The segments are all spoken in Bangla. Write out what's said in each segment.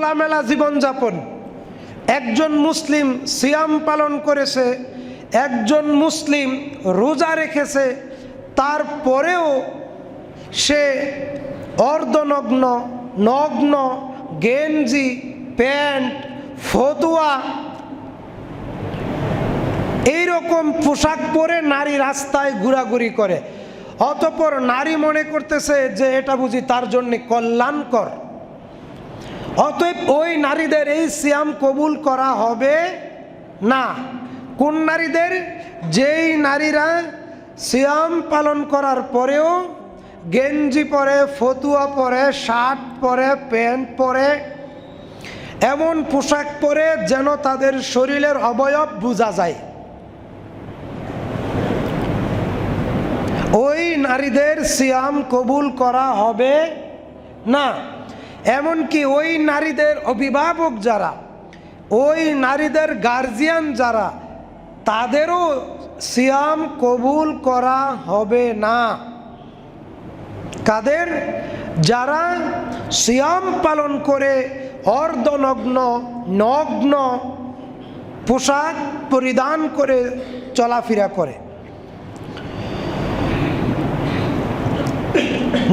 খোলামেলা জীবনযাপন। একজন মুসলিম সিয়াম পালন করেছে, একজন মুসলিম রোজা রেখেছে, তারপরেও সে অর্ধনগ্ন, নগ্ন, গেঞ্জি, প্যান্ট, ফতুয়া এইরকম পোশাক পরে নারী রাস্তায় ঘোরাঘুরি করে, অতঃপর নারী মনে করতেছে যে এটা বুঝি তার জন্য কল্যাণকর। অতএব ওই নারীদের এই সিয়াম কবুল করা হবে না। কোন নারীদের? যেই নারীরা সিয়াম পালন করার পরেও গেঞ্জি পরে, ফতুয়া পরে, শার্ট পরে, প্যান্ট পরে, এমন পোশাক পরে যেন তাদের শরীরের অবয়ব বোঝা যায়, ওই নারীদের সিয়াম কবুল করা হবে না। এমনকি ওই নারীদের অভিভাবক যারা, ওই নারীদের গার্জিয়ান যারা, তাদেরও সিয়াম কবুল করা হবে না। কাদের? যারা সিয়াম পালন করে অর্ধনগ্ন, নগ্ন পোশাক পরিধান করে চলাফেরা করে।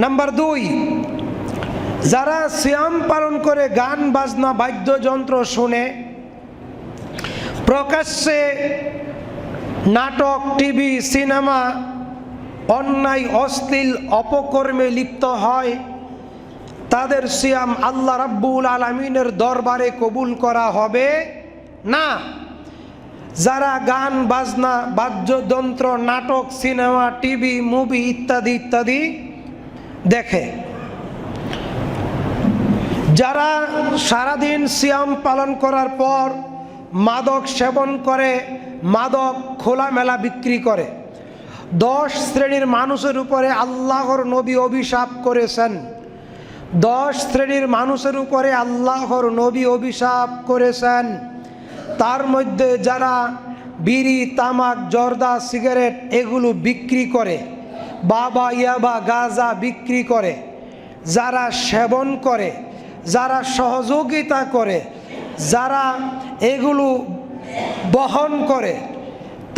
নাম্বার 2, যারা সিয়াম পালন করে গান বাজনা বাদ্যযন্ত্র শুনে, প্রকাশ্যে নাটক, টিভি, সিনেমা, অন্যায় অশ্লীল অপকর্মে লিপ্ত হয়, তাদের সিয়াম আল্লাহ রাব্বুল আলামিনের দরবারে কবুল করা হবে না। যারা গান বাজনা বাদ্যযন্ত্র, নাটক, সিনেমা, টিভি, মুভি ইত্যাদি ইত্যাদি দেখে, যারা সারাদিন সিয়াম পালন করার পর মাদক সেবন করে, মাদক খোলামেলা বিক্রি করে, 10 শ্রেণীর মানুষের উপরে আল্লাহর নবী অভিশাপ করেছেন। 10 শ্রেণীর মানুষের উপরে আল্লাহর নবী অভিশাপ করেছেন। তার মধ্যে যারা বিড়ি, তামাক, জর্দা, সিগারেট এগুলো বিক্রি করে, বাবা ইয়াবা, গাঁজা বিক্রি করে, যারা সেবন করে, যারা সহযোগিতা করে, যারা এগুলো বহন করে,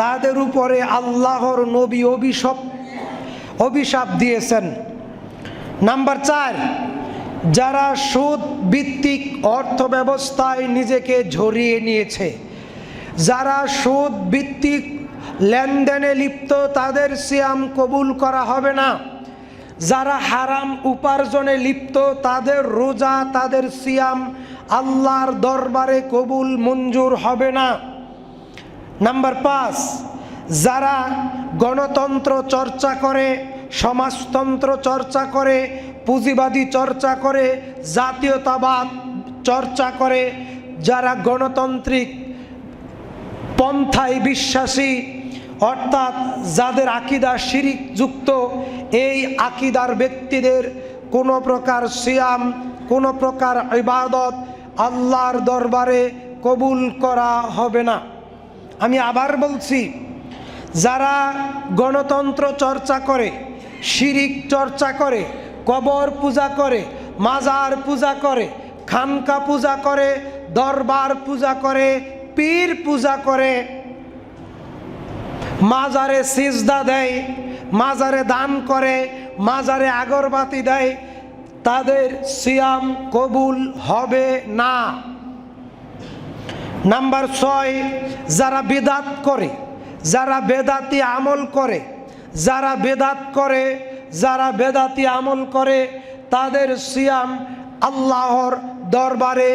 তাদের উপরে আল্লাহর নবী অভিশাপ দিয়েছেন। নাম্বার 4, যারা সুদ ভিত্তিক অর্থ ব্যবস্থায় নিজেকে ঝরিয়ে নিয়েছে, যারা সুদ ভিত্তিক লেনদেনে লিপ্ত, তাদের সিয়াম কবুল করা হবে না। যারা হারাম উপার্জনে লিপ্ত, তাদের রোজা, তাদের সিয়াম আল্লাহর দরবারে কবুল মঞ্জুর হবে না। নাম্বার 5, যারা গণতন্ত্র চর্চা করে, সমাজতন্ত্র চর্চা করে, পুঁজিবাদী চর্চা করে, জাতীয়তাবাদ চর্চা করে, যারা গণতান্ত্রিক পন্থায় বিশ্বাসী, অর্থাৎ যাদের আকীদা শিরিক যুক্ত, এই আকীদার ব্যক্তিদের কোনো প্রকার সিয়াম, কোনো প্রকার ইবাদত আল্লাহর দরবারে কবুল করা হবে না। আমি আবার বলছি, যারা গণতন্ত্র চর্চা করে, শিরিক চর্চা করে, কবর পূজা করে, মাজার পূজা করে, খানকা পূজা করে, দরবার পূজা করে, পীর পূজা করে, মাজারে সিজদা দেয়, মাজারে দান করে, মাজারে আগরবাতি দেয়, তাদের সিয়াম কবুল হবে না। নাম্বার 6, যারা বিদআত করে, যারা বেদাতি আমল করে, যারা বেদাত করে, যারা বেদাতি আমল করে, তাদের সিয়াম আল্লাহর দরবারে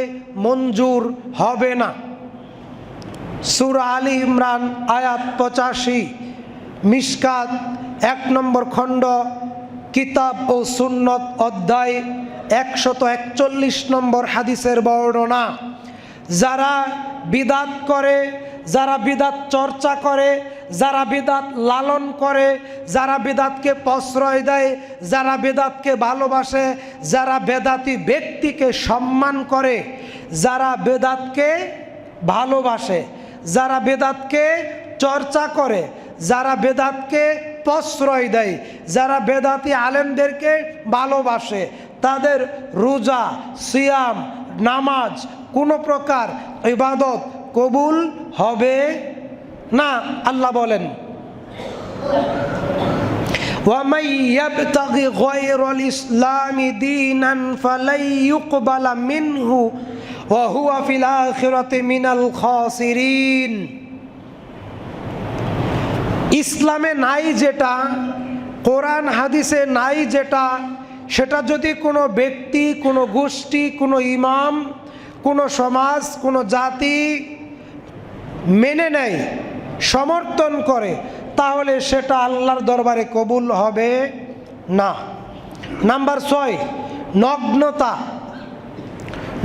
মঞ্জুর হবে না। সূরা আলী ইমরান আয়াত 85, মিশকাত 1 নম্বর খণ্ড, কিতাব ও সুন্নত অধ্যায় 141 নম্বর হাদিসের বর্ণনা। যারা বিদআত করে, যারা বিদআত চর্চা করে, যারা বিদআত লালন করে, যারা বিদআতকে প্রশ্রয় দেয়, যারা বিদআতকে ভালোবাসে, যারা বেদাতি ব্যক্তিকে সম্মান করে, যারা বেদাতকে ভালোবাসে, যারা বেদাতকে চর্চা করে, যারা বেদাতকে প্রশ্রয় দেয়, যারা বেদাতি আলেমদেরকে ভালোবাসে, তাদের রোজা, সিয়াম, নামাজ, কোনো প্রকার ইবাদত কবুল হবে না। আল্লাহ বলেন, وَمَن يَبْتَغِ غَيْرَ الْإِسْلَامِ دِينًا فَلَن يُقْبَلَ مِنْهُ وَهُوَ فِي الْآخِرَةِ مِنَ الْخَاسِرِينَ। ইসলামে নাই যেটা, কোরআন হাদিসে নাই যেটা, সেটা যদি কোনো ব্যক্তি, কোনো গোষ্ঠী, কোনো ইমাম, কোনো সমাজ, কোনো জাতি মেনে নেয়, সমর্থন করে, তাহলে সেটা আল্লাহর দরবারে কবুল হবে না। নাম্বার 6, নগ্নতা।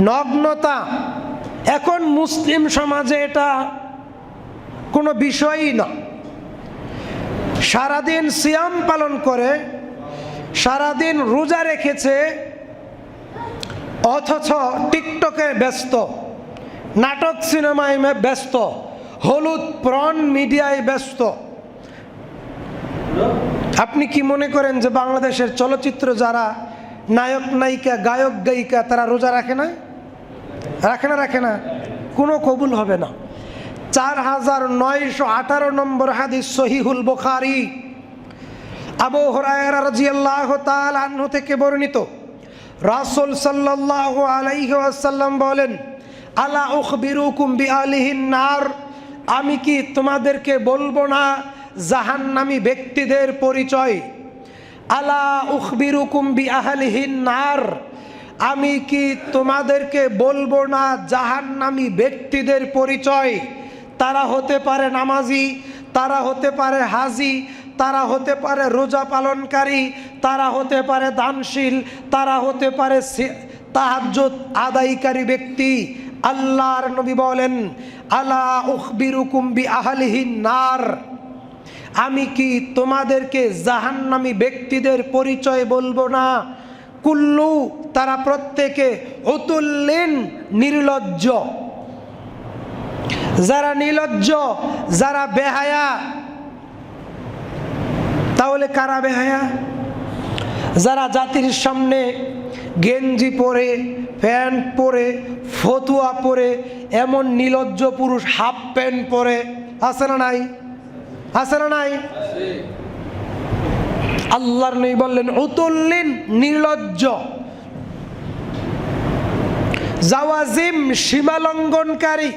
নগ্নতা এখন মুসলিম সমাজে এটা কোনো বিষয়ই না। সারাদিন সিয়াম পালন করে, সারাদিন রোজা রেখেছে, অথচ টিকটকে ব্যস্ত, নাটক সিনেমায় ব্যস্ত, হলুদ প্রণ মিডিয়ায় ব্যস্ত। আপনি কি মনে করেন যে বাংলাদেশের চলচ্চিত্র যারা নায়ক নায়িকা, গায়ক গায়িকা, তারা রোজা রাখে না? রাখে না? রাখে না, কোনো কবুল হবে না। 4918 নম্বর হাদিস, সহিহুল বুখারী, আবু হুরায়রা রাদিয়াল্লাহু তাআলা আনহু থেকে বর্ণিত, রাসূল সাল্লাল্লাহু আলাইহি ওয়াসাল্লাম বলেন, আলা উখবিরুকুম বিআলিহিন নার, আমি কি তোমাদেরকে বলবো না জাহান্নামী ব্যক্তিদের পরিচয়? আলা উখবিরুকুম বিআহলিহিন নার, আমি কি তোমাদেরকে বলবো না জাহান্নামী ব্যক্তিদের পরিচয়? তারা হতে পারে নামাজি, তারা হতে পারে হাজি, তারা হতে পারে রোজা পালনকারী, তারা হতে পারে দানশীল, তারা হতে পারে তাহাজ্জুদ আদায়কারী ব্যক্তি। আল্লাহর নবী বলেন, আলা উখবিরুকুম বিআহলিহিন নার, আমি কি তোমাদেরকে জাহান্নামী ব্যক্তিদের পরিচয় বলবো না? কুল্লু, তারা প্রত্যেকে, উতুল্লিন, নির্লজ্জ। যারা নির্লজ্জ, যারা বেহায়া। তাহলে কারা বেহায়া? যারা জাতির সামনে গেঞ্জি পরে, প্যান্ট পরে, ফতুয়া পরে, এমন নির্লজ্জ পুরুষ হাফ প্যান্ট পরে, আছে না নাই? আছে না নাই? আল্লাহর নবী বললেন, উতুল্লিন, নির্লজ্জ। জাওয়াজিম, সীমালঙ্ঘনকারী।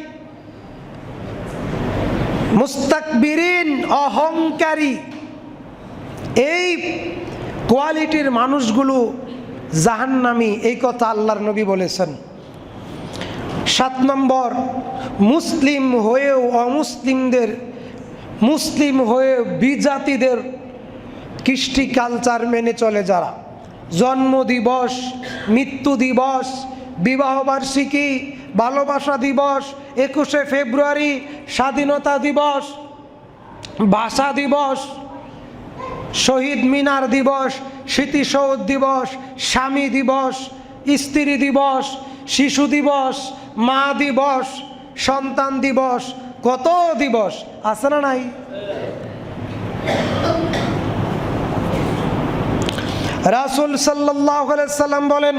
মুস্তাকবিরিন, অহংকারী। এই কোয়ালিটির মানুষগুলো জাহান্নামী, এই কথা আল্লাহর নবী বলেছেন। 7 নম্বর, মুসলিম হয়েও অমুসলিমদের, মুসলিম হয়ে বিজাতিদের কৃষ্টি কালচার মেনে চলে যারা, জন্ম দিবস, মৃত্যু দিবস, বিবাহবার্ষিকী, ভালোবাসা দিবস, 21শে ফেব্রুয়ারি, স্বাধীনতা দিবস, ভাষা দিবস, শহীদ মিনার দিবস, স্মৃতিসৌধ দিবস, স্বামী দিবস, স্ত্রী দিবস, শিশু দিবস, মা দিবস, সন্তান দিবস, কত দিবস আছে না নাই? রাসূল সাল্লাল্লাহু আলাইহি সাল্লাম বলেন,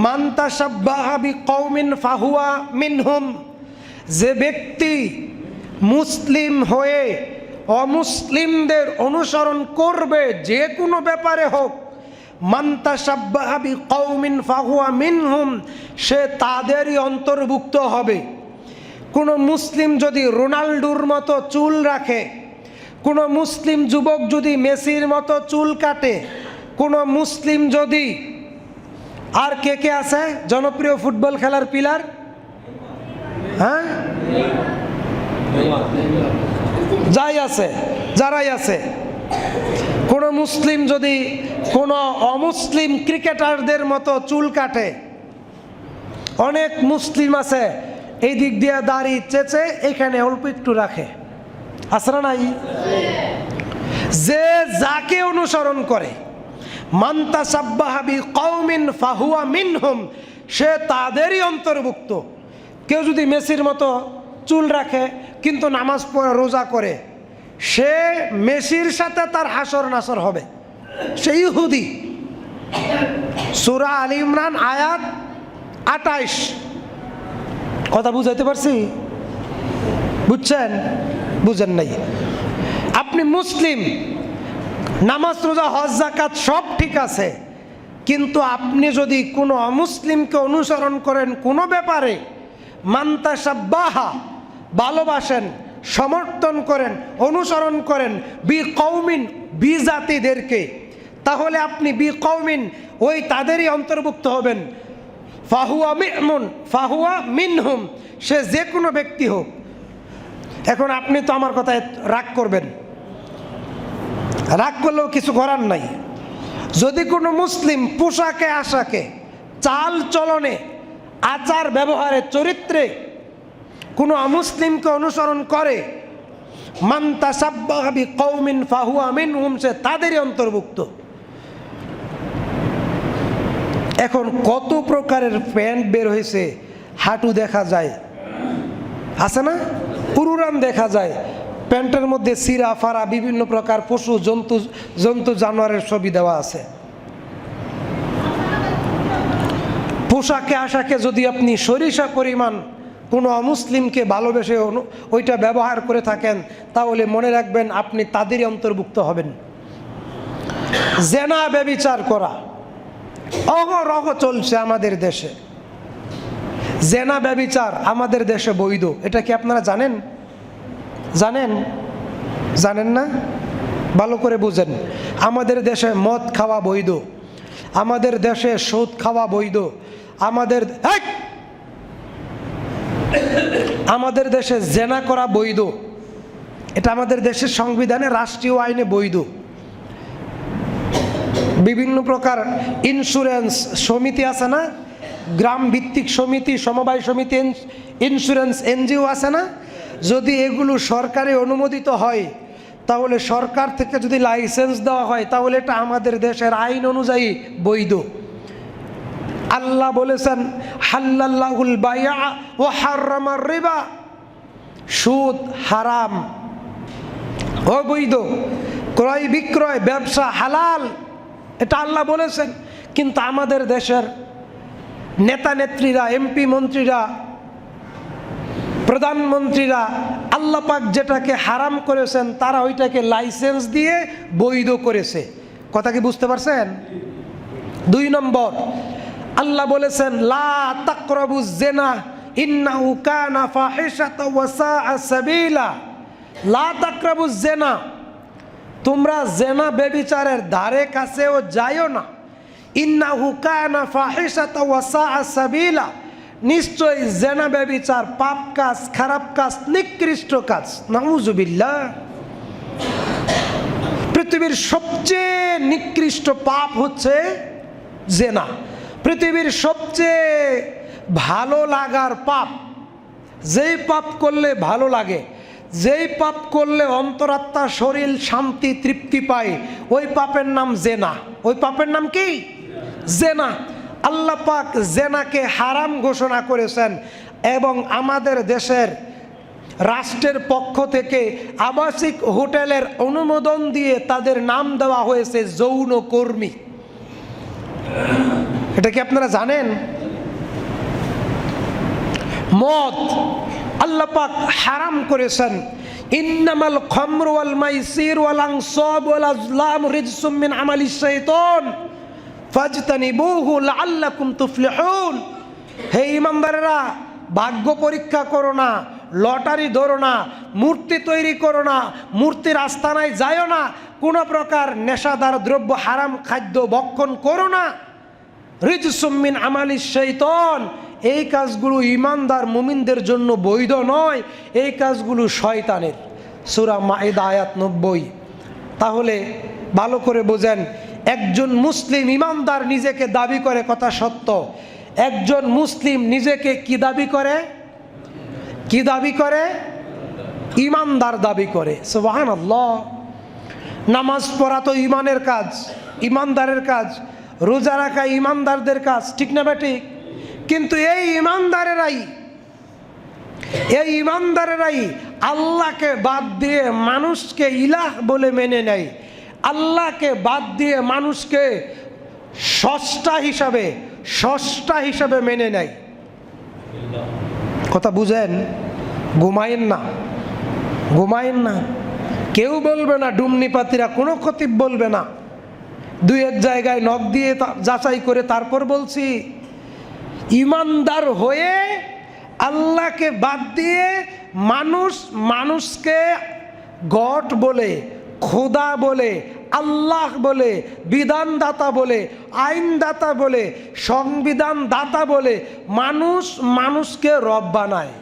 মান তাশাব্বাহা বিকওমিন ফাহুয়া মিনহুম, যে ব্যক্তি মুসলিম হয়ে অমুসলিমদের অনুসরণ করবে, যে কোনো ব্যাপারে হোক, মান তাশাব্বাহা বিকওমিন ফাহুয়া মিনহুম, সে তাদেরই অন্তর্ভুক্ত হবে। কোনো মুসলিম যদি রোনাল্ডোর মতো চুল রাখে, কোনো মুসলিম যুবক যদি মেসির মতো চুল কাটে, কোনো মুসলিম যদি, আর কে কে আছে জনপ্রিয় ফুটবল খেলার পিলার? হ্যাঁ, যাই আছে, যারাই আছে, কোনো মুসলিম যদি কোনো অমুসলিম ক্রিকেটারদের মতো চুল কাটে, অনেক মুসলিম আছে এই দিক দিয়ে দাড়ি চেঁচে এখানে অল্প একটু রাখে, আছে না নাই? যে যাকে অনুসরণ করে, মান তাশাব্বাহা বিকওমিন ফাহুয়া মিনহুম, সে তাদেরই অন্তর্ভুক্ত। কেউ যদি মেসির মতো চুল রাখে কিন্তু নামাজ পড়ে, রোজা করে, সে মেসির সাথে তার হাসর নাসর হবে, সে ইহুদি। সূরা আলী ইমরান আয়াত 28। কথা বুঝাইতে পারছি? বুঝছেন? বুঝেন নাই? আপনি মুসলিম, নামাজ রোজা হজ যাকাত সব ঠিক আছে, কিন্তু আপনি যদি কোনো অমুসলিমকে অনুসরণ করেন কোনো ব্যাপারে, মান তাশাব্বাহা, ভালোবাসেন, সমর্থন করেন, অনুসরণ করেন বি কওমিন, বি জাতিদেরকে, তাহলে আপনি বি কওমিন ওই তাদেরই অন্তর্ভুক্ত হবেন। ফাহুয়া মি'মুন ফাহুয়া মিনহুম, সে যে কোনো ব্যক্তি হোক। এখন আপনি তো আমার কথায় রাগ করবেন, রাগ করলেও কিছু করার নাই। যদি কোনো মুসলিম পোশাকে আশাকে, চাল চলনে, আচার ব্যবহারে, চরিত্রে কোনো অমুসলিমকে অনুসরণ করে, মান তাশাব্বাহা বিকওমিন ফাহুয়া মিনহুম, সে তাদেরই অন্তর্ভুক্ত। এখন কত প্রকারের প্যান্ট বের হয়েছে, হাঁটু দেখা যায়, আছে না? পুরুরান দেখা যায়, প্যান্টের মধ্যে সিরা ফারা বিভিন্ন প্রকার পশু জন্তু জানোয়ারের ছবি দেওয়া আছে। পোশাকে আশাকে যদি আপনি সরিষা পরিমাণ কোনো অমুসলিমকে ভালোবেসে ওইটা ব্যবহার করে থাকেন, তাহলে মনে রাখবেন আপনি তাদেরই অন্তর্ভুক্ত হবেন। জেনা ব্যভিচার করা অহরহ চলছে আমাদের দেশে। জেনা ব্যভিচার আমাদের দেশে বৈধ, এটা কি আপনারা জানেন? জানেন? জানেন না? ভালো করে বুঝেন। আমাদের দেশে মদ খাওয়া বৈধ, আমাদের দেশে সুদ খাওয়া বৈধ, আমাদের দেশে জেনা করা বৈধ, এটা আমাদের দেশের সংবিধানে, রাষ্ট্রীয় আইনে বৈধ। বিভিন্ন প্রকার ইন্স্যুরেন্স সমিতি আছে না, গ্রাম ভিত্তিক সমিতি, সমবায় সমিতি, ইন্স্যুরেন্স এনজিও আছে না, যদি এগুলো সরকারি অনুমোদিত হয়, তাহলে সরকার থেকে যদি লাইসেন্স দেওয়া হয়, তাহলে এটা আমাদের দেশের আইন অনুযায়ী বৈধ। আল্লাহ বলেছেন হাল্লাল্লাহুল বাইআ ওয়া হাররামার রিবা, সুদ হারাম, অবৈধ, ক্রয় বিক্রয় ব্যবসা হালাল, এটা আল্লাহ বলেছেন। কিন্তু আমাদের দেশের নেতা নেত্রীরা, এমপি মন্ত্রীরা, প্রধানমন্ত্রীরা আল্লাহ পাক যেটাকে হারাম করেছেন, তারা ওইটাকে লাইসেন্স দিয়ে বৈধ করেছে। কথা কি বুঝতে পারছেন? 2 নম্বর, আল্লাহ বলেছেন লা তাকরাবুজ জিনা ইন্নাহু কানা ফাহিশাতাও ওয়া সাআ সাবিলা। লা তাকরাবুজ জিনা, তোমরা জেনা ব্যভিচারের ধারে কাছেও যাইও না। ইন্নাহু কানা ফাহিশাতাও ওয়া সাআ সাবিলা, নিশ্চয়ই জেনা ব্যভিচার পাপ কাজ, খারাপ কাজ, নিকৃষ্ট কাজ। নাউযুবিল্লাহ। পৃথিবীর সবচেয়ে নিকৃষ্ট পাপ হচ্ছে জেনা। পৃথিবীর সবচেয়ে ভালো লাগার পাপ, যেই পাপ করলে ভালো লাগে, যেই পাপ করলে অন্তরাত্মা শরীর শান্তি তৃপ্তি পায়, ওই পাপের নাম জেনা। ওই পাপের নাম কি? জেনা। আল্লাহ পাক জেনাকে হারাম ঘোষণা করেছেন, এবং আমাদের দেশের রাষ্ট্রের পক্ষ থেকে আবাসিক হোটেলের অনুমোদন দিয়ে তাদের নাম দেওয়া হয়েছে যৌন কর্মী। এটা কি আপনারা জানেন? মদ আল্লাহ পাক হারাম করেছেন। ইন্নামাল খামরু ওয়াল মাইসির ওয়াল আনসাব ওয়াল আজলাম রিজসুম মিন আমালিশ শাইতান ফাজতানিবুহু লাআল্লাকুম তুফলিহুন। হে ঈমানদারেরা, ভাগ্য পরীক্ষা করো না, লটারি ধরো না, মূর্তি তৈরি করো না, মূর্তির আস্তানায় যাইও না, কোনো প্রকার নেশাদার দ্রব্য, হারাম খাদ্য ভক্ষণ করো না। রিজসুম মিন আমালিশ শাইতান, এই কাজগুলো ঈমানদার মুমিনদের জন্য বৈধ নয়, এই কাজগুলো শয়তানের। সূরা মাইদা আয়াত 90। তাহলে ভালো করে বোঝেন, একজন মুসলিম ঈমানদার নিজেকে দাবি করে, কথা সত্য। একজন মুসলিম নিজেকে কি দাবি করে? কি দাবি করে? ঈমানদার দাবি করে। সুবহানাল্লাহ। নামাজ পড়া তো ঈমানের কাজ, ঈমানদারের কাজ। রোজা রাখা ঈমানদারদের কাজ, ঠিক না বেঠিক? কিন্তু এই ঈমানদারেরাই আল্লাহকে বাদ দিয়ে মানুষকে ইলাহ বলে মেনে নেয়। আল্লাহকে বাদ দিয়ে মানুষকে ষষ্ঠা হিসাবে মেনে নেয়। কথা বুঝেন? ঘুমায়েন না। কেউ বলবে না, ডুমনিপাতিরা কোনো খতিব বলবে না। দুই এক জায়গায় নখ দিয়ে যাচাই করে তারপর বলছি, ইমানদার হয়ে আল্লাহকে বাদ দিয়ে মানুষকে গড বলে, খোদা বলে, আল্লাহ বলে, বিধানদাতা বলে, আইনদাতা বলে, সংবিধান দাতা বলে মানুষকে রব বানায়।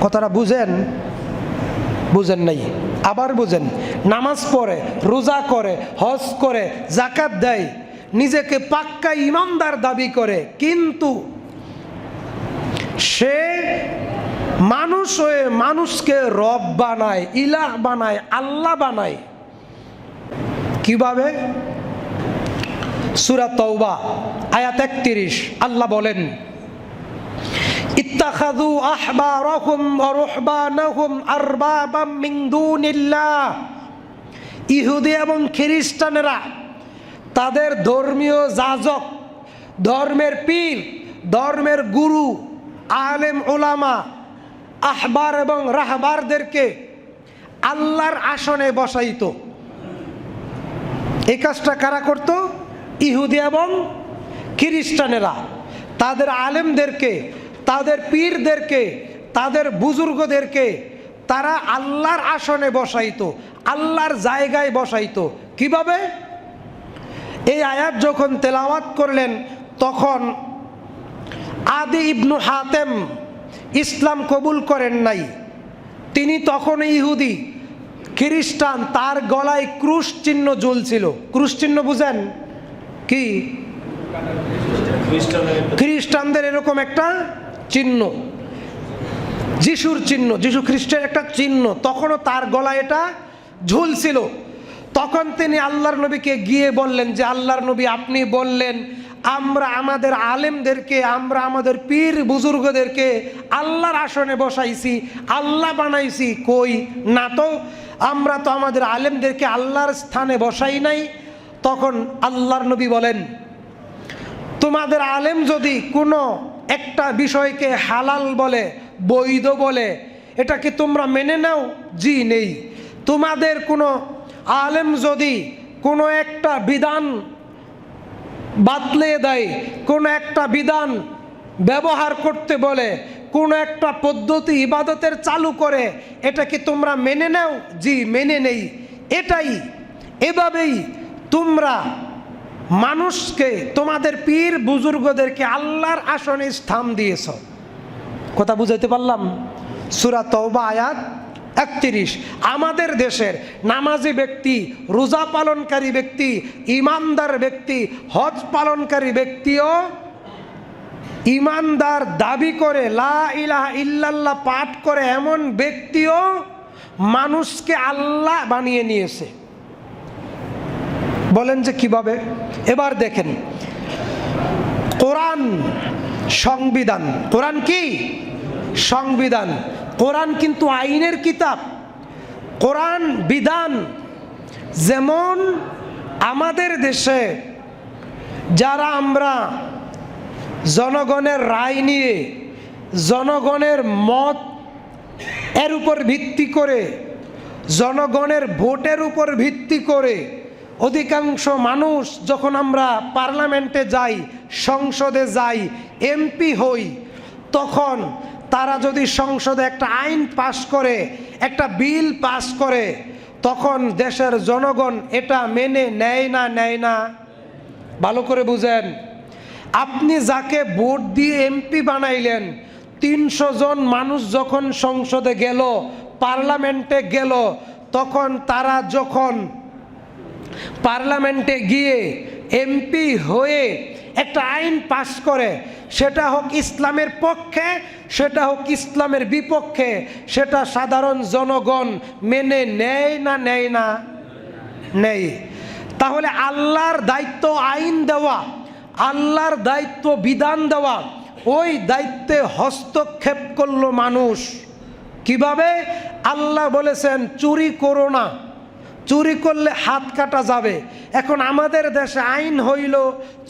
কথাটা বুঝেন নাই? আবার বুঝেন। নামাজ পড়ে, রোজা করে, হজ করে, যাকাত দেয়, নিজেকে পাক্কা ইমানদার দাবি করে, কিন্তু সে মানুষ হয়ে মানুষকে রব বানায়, ইলাহ বানায়, আল্লাহ বানায়। কিভাবে? সূরা তাওবা আয়াত 31 আল্লাহ বলেন, ইত্তাখাযু আহবারাহুম ওয়া রুহবানাহুম আরবাবাম মিন দুনিল্লাহ। ইহুদি এবং খ্রিস্টানেরা তাদের ধর্মীয় যাজক, ধর্মের পীর, ধর্মের গুরু, আলেম ওলামা, আহবার এবং রাহবারদেরকে আল্লাহর আসনে বসাইতো। এই কাজটা কারা করত? ইহুদি এবং খ্রিস্টানেরা তাদের আলেমদেরকে, তাদের পীরদেরকে, তাদের বুজুর্গদেরকে তারা আল্লাহর আসনে বসাইতো, আল্লাহর জায়গায় বসাইতো। কিভাবে? এই আয়াত যখন তেলাওয়াত করলেন তখন আদি ইবনু হাতেম ইসলাম কবুল করেন নাই। তিনি তখন ইহুদি, খ্রিস্টান, তার গলায় ক্রুশ চিহ্ন ঝুলছিল। ক্রুশ চিহ্ন বুঝেন কি? খ্রিস্টানদের এরকম একটা চিহ্ন, যিশুর চিহ্ন, যিশু খ্রিস্টের একটা চিহ্ন, তখনও তার গলায় এটা ঝুলছিল। তখন তিনি আল্লাহর নবীকে গিয়ে বললেন যে, আল্লাহর নবী, আপনি বললেন আমরা আমাদের আলেমদেরকে, আমরা আমাদের পীর বুজুর্গদেরকে আল্লাহর আসনে বসাইছি, আল্লাহ বানাইছি। কই না তো, আমরা তো আমাদের আলেমদেরকে আল্লাহর স্থানে বসাই নাই। তখন আল্লাহর নবী বলেন, তোমাদের আলেম যদি কোনো একটা বিষয়কে হালাল বলে, বৈধ বলে, এটা কি তোমরা মেনে নাও? জি নেই। তোমাদের কোনো আলেম যদি কোনো একটা বিধান বাতলে দেয়, কোনো একটা বিধান ব্যবহার করতে বলে, কোনো একটা পদ্ধতি ইবাদতের চালু করে, এটা কি তোমরা মেনে নাও? জি মেনে নেই। এভাবেই তোমরা মানুষকে, তোমাদের পীর বুজুর্গদেরকে আল্লাহর আসনে স্থান দিয়েছ। কথা বুঝাইতে পারলাম? সূরা তাওবা আয়াত 31। আমাদের দেশের নামাজি ব্যক্তি, রোজা পালনকারী ব্যক্তি, ইমানদার ব্যক্তি, হজ পালনকারী ব্যক্তিও ইমানদার দাবি করে, লা ইলাহা ইল্লাল্লাহ পাঠ করে এমন ব্যক্তিও মানুষকে আল্লাহ বানিয়ে নিয়েছে। বলেন যে কিভাবে? এবার দেখেন, কোরআন সংবিধান। কোরআন কি? সংবিধান। কোরআন কিন্তু আইনের কিতাব। কোরআন বিধান। যেমন আমাদের দেশে যারা আমরা জনগণের রায় নিয়ে, জনগণের মত এর উপর ভিত্তি করে, জনগণের ভোটের উপর ভিত্তি করে অধিকাংশ মানুষ যখন আমরা পার্লামেন্টে যাই, সংসদে যাই, এমপি হই, তখন তারা যদি সংসদে একটা আইন পাশ করে, একটা বিল পাশ করে, তখন দেশের জনগণ এটা মেনে নেয় না? ভালো করে বুঝেন। আপনি যাকে ভোট দিয়ে এমপি বানাইলেন, 300 জন মানুষ যখন সংসদে গেল, পার্লামেন্টে গেল, তখন তারা যখন পার্লামেন্টে গিয়ে এমপি হয়ে একটা আইন পাশ করে, সেটা হোক ইসলামের পক্ষে, সেটা হোক ইসলামের বিপক্ষে, সেটা সাধারণ জনগণ মেনে নেয় না? নেই। তাহলে আল্লাহর দায়িত্ব আইন দেওয়া, আল্লাহর দায়িত্ব বিধান দেওয়া, ওই দায়িত্বে হস্তক্ষেপ করলো মানুষ। কিভাবে? আল্লাহ বলেছেন চুরি করো না, চুরি করলে হাত কাটা যাবে। এখন আমাদের দেশে আইন হইল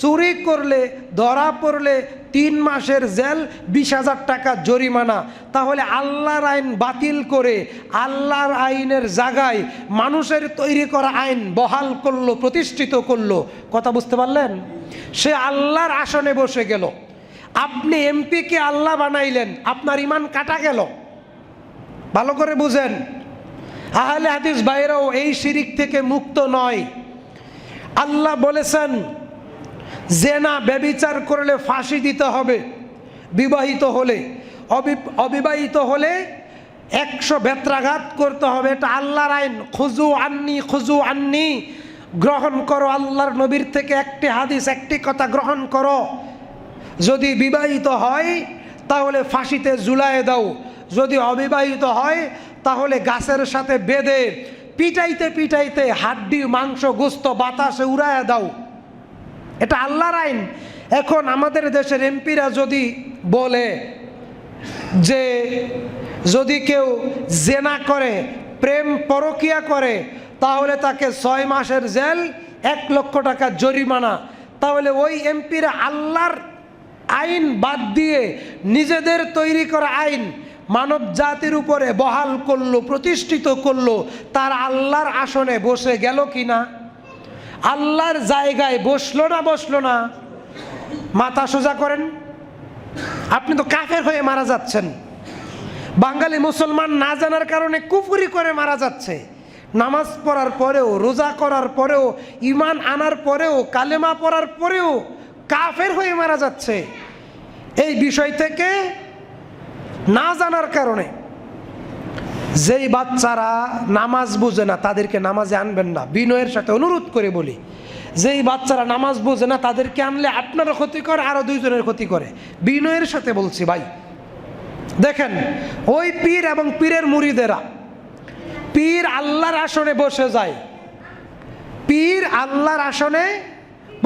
চুরি করলে ধরা পড়লে 3 মাসের জেল, 20,000 টাকা জরিমানা। তাহলে আল্লাহর আইন বাতিল করে আল্লাহর আইনের জায়গায় মানুষের তৈরি করা আইন বহাল করলো, প্রতিষ্ঠিত করলো। কথা বুঝতে পারলেন? সে আল্লাহর আসনে বসে গেল। আপনি এমপিকে আল্লাহ বানাইলেন, আপনার ইমান কাটা গেল। ভালো করে বুঝেন, আহলে হাদিস ভাইরাও এই শিরিক থেকে মুক্ত নয়। আল্লাহ বলেছেন জেনা ব্যভিচার করলে ফাঁসি দিতে হবে বিবাহিত হলে, অবিবাহিত হলে 100 বেত্রাঘাত করতে হবে। এটা আল্লাহর আইন। খুজু আন্নি, গ্রহণ করো আল্লাহর নবীর থেকে একটি হাদিস, একটি কথা গ্রহণ করো। যদি বিবাহিত হয় তাহলে ফাঁসিতে ঝুলায়ে দাও, যদি অবিবাহিত হয় তাহলে গাছের সাথে বেঁধে পিটাইতে পিটাইতে হাড্ডি মাংস গোস্ত বাতাসে উড়াইয়া দাও। এটা আল্লাহর আইন। এখন আমাদের দেশের এমপিরা যদি বলে যে যদি কেউ জেনা করে, প্রেম পরকিয়া করে, তাহলে তাকে 6 মাসের জেল, 1 লক্ষ টাকা জরিমানা, তাহলে ওই এমপিরা আল্লাহর আইন বাদ দিয়ে নিজেদের তৈরি করা আইন মানব জাতির উপরে বহাল করলো, প্রতিষ্ঠিত করলো। তার আল্লাহর আসনে বসে গেল কিনা? আল্লাহর জায়গায় বসলো না? বসলো না? মাথা সোজা করেন। আপনি তো কাফের হয়ে মারা যাচ্ছেন। বাঙালি মুসলমান না জানার কারণে কুফরি করে মারা যাচ্ছে। নামাজ পড়ার পরেও, রোজা করার পরেও, ইমান আনার পরেও, কালেমা পড়ার পরেও কাফের হয়ে মারা যাচ্ছে। এই বিষয় থেকে না জানার কারণে যেই বাচ্চারা নামাজ বুঝে না তাদেরকে নামাজে আনবেন না। বিনয়ের সাথে অনুরোধ করে বলি, যেই বাচ্চারা নামাজ বুঝে না তাদেরকে আনলে আপনারও ক্ষতি করে, আরো 2 জনের ক্ষতি করে। বিনয়ের সাথে বলছি ভাই। দেখেন, ওই পীর এবং পীরের মুরিদেরা, পীর আল্লাহর আসনে বসে যায়। পীর আল্লাহর আসনে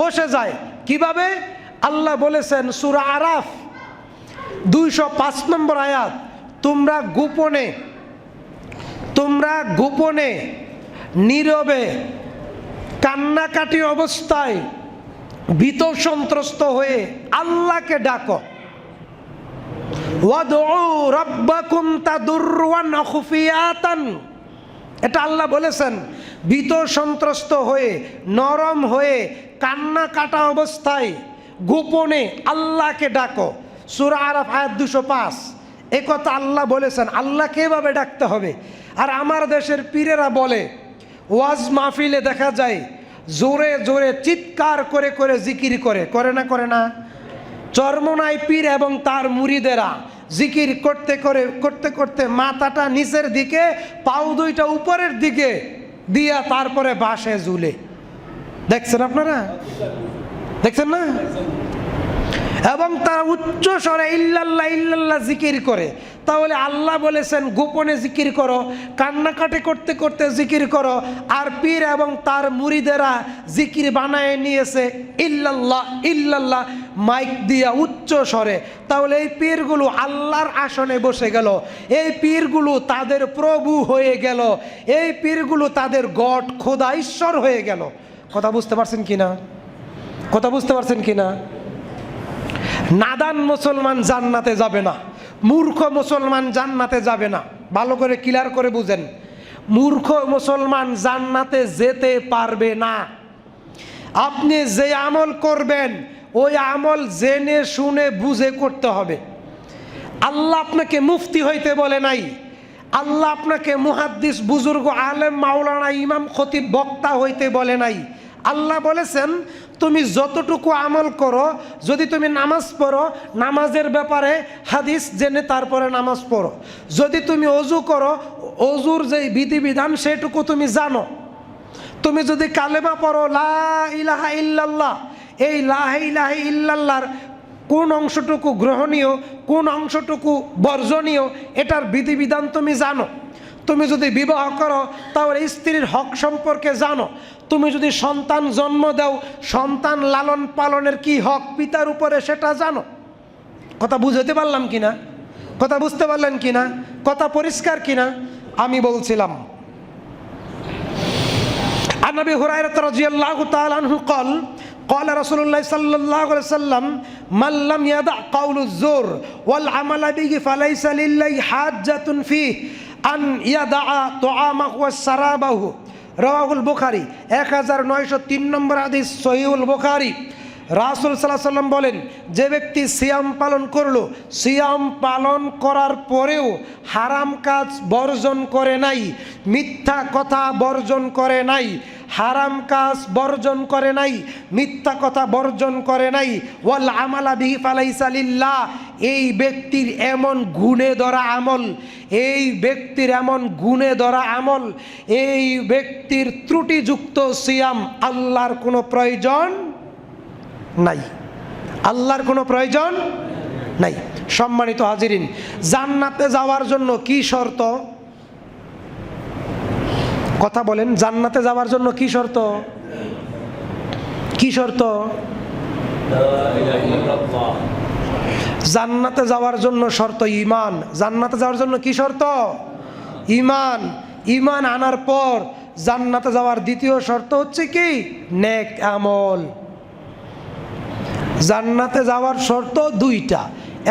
বসে যায় কিভাবে? আল্লাহ বলেছেন সূরা আরাফ 205 নম্বর আয়াত, তোমরা গোপনে নীরবে কান্নাকাটি অবস্থায় ভীত সন্ত্রস্ত হয়ে আল্লাহকে ডাকো। ওয়াদউ রাব্বাকুম তাদুররান ওয়া খুফিয়াতান। এটা আল্লাহ বলেছেন, ভীত সন্ত্রস্ত হয়ে, নরম হয়ে, কান্না কাটা অবস্থায় গোপনে আল্লাহকে ডাকো। সূরা আরাফ আয়াত 205। এ কথা আল্লাহ বলেছেন। আল্লাহকে এভাবে ডাকতে হবে। আর আমার দেশের পীরেরা বলে, ওয়াজ মাহফিলে দেখা যায় জোরে জোরে চিৎকার করে করে জিকির করে না? চরমনাই পীর এবং তার মুরিদেরা জিকির করতে করতে মাথাটা নিচের দিকে, পাও 2টা উপরের দিকে দিয়া তারপরে বাসে ঝুলে। দেখছেন আপনারা? দেখছেন না? এবং তারা উচ্চ স্বরে ইল্লাল্লাহ ইল্লাল্লাহ জিকির করে। তাহলে আল্লাহ বলেছেন গোপনে জিকির করো, কান্নাকাটি করতে করতে জিকির করো। আর পীর এবং তার মুরিদেরা জিকির বানায় নিয়েছে ইল্লাল্লাহ ইল্লাল্লাহ মাইক দিয়া উচ্চ স্বরে। তাহলে এই পীরগুলো আল্লাহর আসনে বসে গেল। এই পীরগুলো তাদের প্রভু হয়ে গেল। এই পীরগুলো তাদের গড, খোদা, ঈশ্বর হয়ে গেল। কথা বুঝতে পারছেন কিনা? কথা বুঝতে পারছেন কিনা? নাদান মুসলমান জান্নাতে যাবে না, মূর্খ মুসলমান জান্নাতে যাবে না। ভালো করে ক্লিয়ার করে বুঝেন, মূর্খ মুসলমান জান্নাতে যেতে পারবে না। আপনি যে আমল করবেন ওই আমল জেনে শুনে বুঝে করতে হবে। আল্লাহ আপনাকে মুফতি হইতে বলে নাই। আল্লাহ আপনাকে মুহাদ্দিস, বুজুর্গ, আলেম, মাওলানা, ইমাম, খতিব, বক্তা হইতে বলে নাই। আল্লাহ বলেছেন তুমি যতটুকু আমল করো, যদি তুমি নামাজ পড়ো, নামাজের ব্যাপারে হাদিস জেনে তারপরে নামাজ পড়ো। যদি তুমি অজু করো, অজুর যে বিধিবিধান সেটুকু তুমি জানো। তুমি যদি কালেমা পড়ো লা ইলাহা ইল্লাল্লাহ, এই লা ইলাহা ইল্লাল্লাহর কোন অংশটুকু গ্রহণীয়, কোন অংশটুকু বর্জনীয়, এটার বিধিবিধান তুমি জানো। তুমি যদি বিবাহ করো তাহলে স্ত্রীর হক সম্পর্কে জানো। তুমি যদি সন্তান জন্ম দাও, সন্তান লালন পালনের কি হক পিতার উপরে সেটা জানো। কথা বুঝতে পারলাম কিনা? কথা বুঝতে পারলেন কিনা? কথা পরিষ্কার কিনা? আমি বলছিলাম عن أبي هريرة رضي الله تعالى عنه قال قال رسول الله صلى الله عليه وسلم من لم يدع قول الزور والعمل به فليس لله حاجة فيه أن يدع طعامه وشرابه রাওয়াহুল বুখারী 1903 নম্বর হাদিস সহিহুল বুখারী। রাসূল সাল্লাল্লাহু আলাইহি ওয়াসাল্লাম বলেন, যে ব্যক্তি সিয়াম পালন করলো, সিয়াম পালন করার পরেও হারাম কাজ বর্জন করে নাই, মিথ্যা কথা বর্জন করে নাই, হারাম কাজ বর্জন করে নাই, মিথ্যা কথা বর্জন করে নাই, ওয়াল আমালা বিহি ফালাইসা লিল্লাহ, এই ব্যক্তির এমন গুণে ধরা আমল, এই ব্যক্তির এমন গুণে ধরা আমল, এই ব্যক্তির ত্রুটিযুক্ত সিয়াম আল্লাহর কোনো প্রয়োজন নাই, আল্লাহর কোনো প্রয়োজন নাই। সম্মানিত হাজিরিন, জান্নাতে যাওয়ার জন্য কি শর্ত? কথা বলেন, জান্নাতে যাওয়ার জন্য কি শর্ত? কি শর্ত? জান্নাতে যাওয়ার জন্য শর্ত ঈমান। জান্নাতে যাওয়ার জন্য কি শর্ত? ঈমান। ঈমান আনার পর জান্নাতে যাওয়ার দ্বিতীয় শর্ত হচ্ছে কি? নেক আমল। জান্নাতে যাওয়ার শর্ত দুইটা,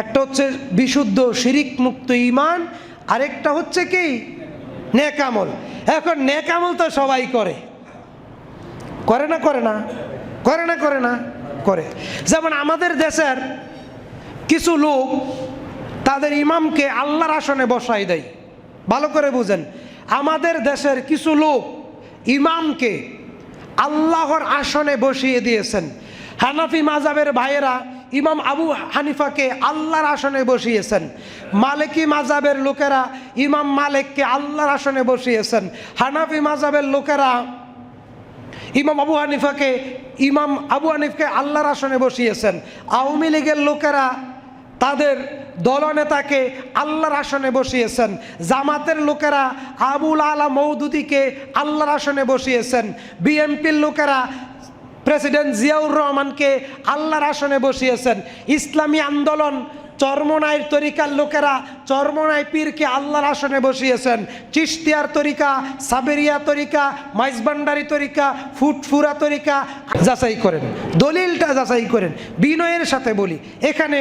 একটা হচ্ছে বিশুদ্ধ শিরিক মুক্ত ঈমান, আরেকটা হচ্ছে কি? নেক আমল। এখন নেক আমল তো সবাই করে, করে না? করে না? করে না? করে না? করে। যেমন আমাদের দেশের কিছু লোক তাদের ইমামকে আল্লাহর আসনে বসাই দেয়। ভালো করে বুঝেন, আমাদের দেশের কিছু লোক ইমামকে আল্লাহর আসনে বসিয়ে দিয়েছেন। হানাফি মাযহাবের ভাইয়েরা ইমাম আবু হানিফাকে আল্লাহর আসনে বসিয়েছেন, মালিকি মাযহাবের লোকেরা ইমাম মালিককে আল্লাহর আসনে বসিয়েছেন, হানাফি মাযহাবের লোকেরা ইমাম আবু হানিফকে আল্লাহর আসনে বসিয়েছেন, আওয়ামী লীগের লোকেরা তাদের দলনেতাকে আল্লাহর আসনে বসিয়েছেন, জামাতের লোকেরা আবুল আলা মওদুদিকে আল্লাহর আসনে বসিয়েছেন, বিএনপির লোকেরা প্রেসিডেন্ট জিয়াউর রহমানকে আল্লাহর আসনে বসিয়েছেন, ইসলামী আন্দোলন চরমনাইয়ের তরিকার লোকেরা চরমনাই পীরকে আল্লাহর আসনে বসিয়েছেন, চিশতিয়ার তরিকা, সাবেরিয়া তরিকা, মাইজবান্ডারি তরিকা, ফুটফুরা তরিকা। যাচাই করেন, দলিলটা যাচাই করেন। বিনয়ের সাথে বলি, এখানে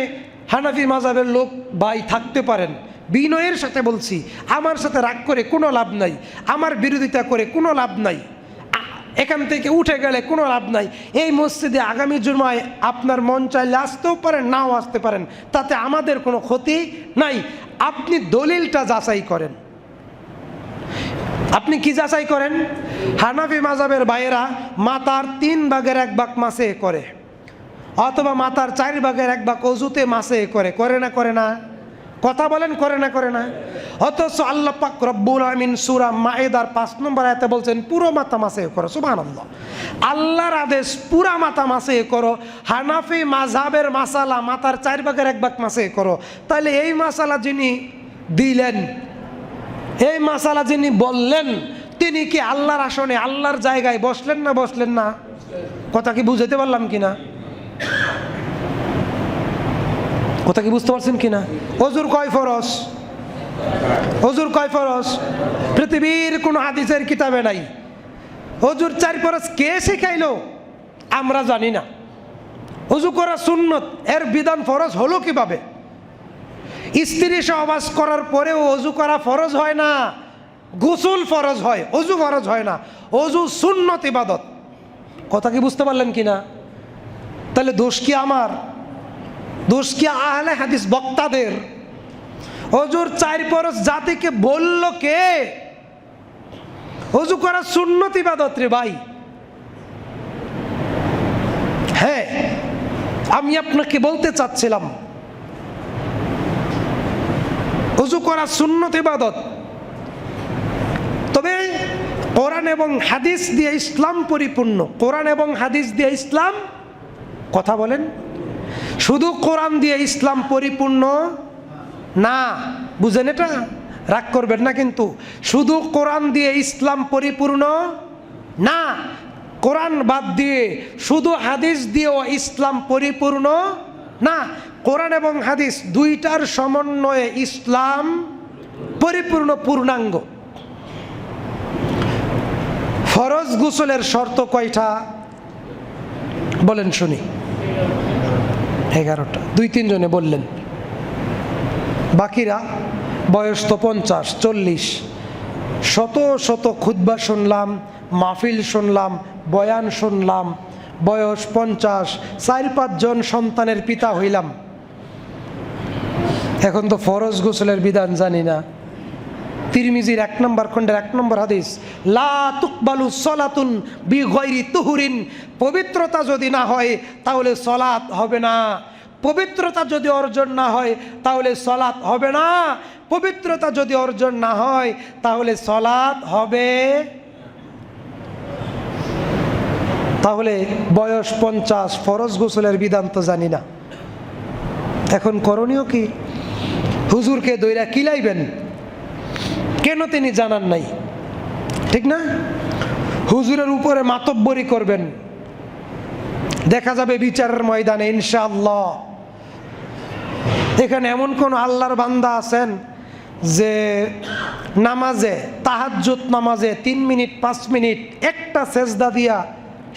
হানাফি মাযহাবের লোক ভাই থাকতে পারেন, বিনয়ের সাথে বলছি, আমার সাথে রাগ করে কোনো লাভ নাই, আমার বিরোধিতা করে কোনো লাভ নাই, এখান থেকে উঠে গেলে কোনো লাভ নাই। এই মসজিদে আগামী জুমায় আপনার মন চাইলে আসতেও পারেন, নাও আসতে পারেন, তাতে আমাদের কোনো ক্ষতি নাই। আপনি দলিলটা যাচাই করেন। আপনি কি যাচাই করেন? হানাফি মাযহাবের ভাইয়েরা মাথার 3 ভাগের 1 ভাগ মাসে করে, অথবা মাথার 4 ভাগের 1 ভাগ অজুতে মাসে করে, করে না? করে না? কথা বলেন, করে না? করে না? অথচ আল্লাহ পাক রব্বুল আমিন সূরা মায়েদার 5 নম্বর আয়াতে বলছেন পুরো মাথা মাসে করো। সুবহানাল্লাহ, আল্লাহর আদেশ পুরা মাথা মাসে করো। হানাফি মাযহাবের মাসালা মাথার 4 ভাগের 1 ভাগ মাসে করো। তাহলে এই মাসালা যিনি দিলেন, এই মাসালা যিনি বললেন, তিনি কি আল্লাহর আসনে আল্লাহর জায়গায় বসলেন না? বসলেন না? কথা কি বুঝাতে পারলাম কিনা? কথা কি বুঝতে পারছেন কিনা? ওযুর কয় ফরজ? ওযুর কয় ফরজ? পৃথিবীর কোনো হাদিসের কিতাবে নাই। ওযুর 4 ফরজ কে শিখাইলো? আমরা জানি না। ওযু করা সুন্নত, এর বিধান ফরজ হলো কিভাবে? স্ত্রী সহবাস করার পরেও ওযু করা ফরজ হয় না, গোসল ফরজ হয়, ওযু ফরজ হয় না। ওযু সুন্নত ইবাদত। কথা কি বুঝতে পারলেন কিনা? তাহলে দোষ কি আমার? দোষ কি আহলে হাদিস বক্তাদের? ওযুর 4 ফরজ জাতিকে বলল কে? ওযু করা সুন্নত ইবাদত রে ভাই। হ্যাঁ, আমি আপনাকে বলতে চাচ্ছিলাম ওযু করা সুন্নত ইবাদত। তবে কোরআন এবং হাদিস দিয়ে ইসলাম পরিপূর্ণ। কোরআন এবং হাদিস দিয়ে ইসলাম, কথা বলেন, শুধু কোরআন দিয়ে ইসলাম পরিপূর্ণ না। বুঝেন এটা? রাগ করবেন না কিন্তু। শুধু কোরআন দিয়ে ইসলাম পরিপূর্ণ না, কোরআন বাদ দিয়ে শুধু হাদিস দিয়েও ইসলাম পরিপূর্ণ না। কোরআন এবং হাদিস দুইটার সমন্বয়ে ইসলাম পরিপূর্ণ, পূর্ণাঙ্গ। ফরজ গোসলের শর্ত কয়টা বলেন শুনি? 11টা। 2-3 জনে বললেন, বাকিরা বয়স তো 50-40, শত শত খুতবা শুনলাম, মাহফিল শুনলাম, বয়ান শুনলাম, বয়স 50, 4-5 জন সন্তানের পিতা হইলাম, এখন তো ফরজ গোসলের বিধান জানি না। তিরমিজির 1 নম্বর খণ্ডের 1 নম্বর হাদিস, লা তুকবালু সলাতুন বিগয়রি তুহুরিন, পবিত্রতা যদি না হয় তাহলে সলাত হবে না। পবিত্রতা যদি অর্জন না হয় তাহলে সলাত হবে না। পবিত্রতা যদি অর্জন না হয় তাহলে সলাত হবে। তাহলে বয়স 50, ফরজ গোসলের বিধান তো জানি না, এখন করণীয় কি? হুজুরকে দইরা কিলাইবেন কেন তিনি জানান নাই, ঠিক না? হুজুরের উপরে মাতব্বরি করবেন, দেখা যাবে বিচারের ময়দানে ইনশাআল্লাহ। এখানে এমন কোন আল্লাহর বান্দা আছেন যে নামাজে, তাহাজ্জুদ নামাজে 3 মিনিট 5 মিনিট একটা সেজদা দিয়া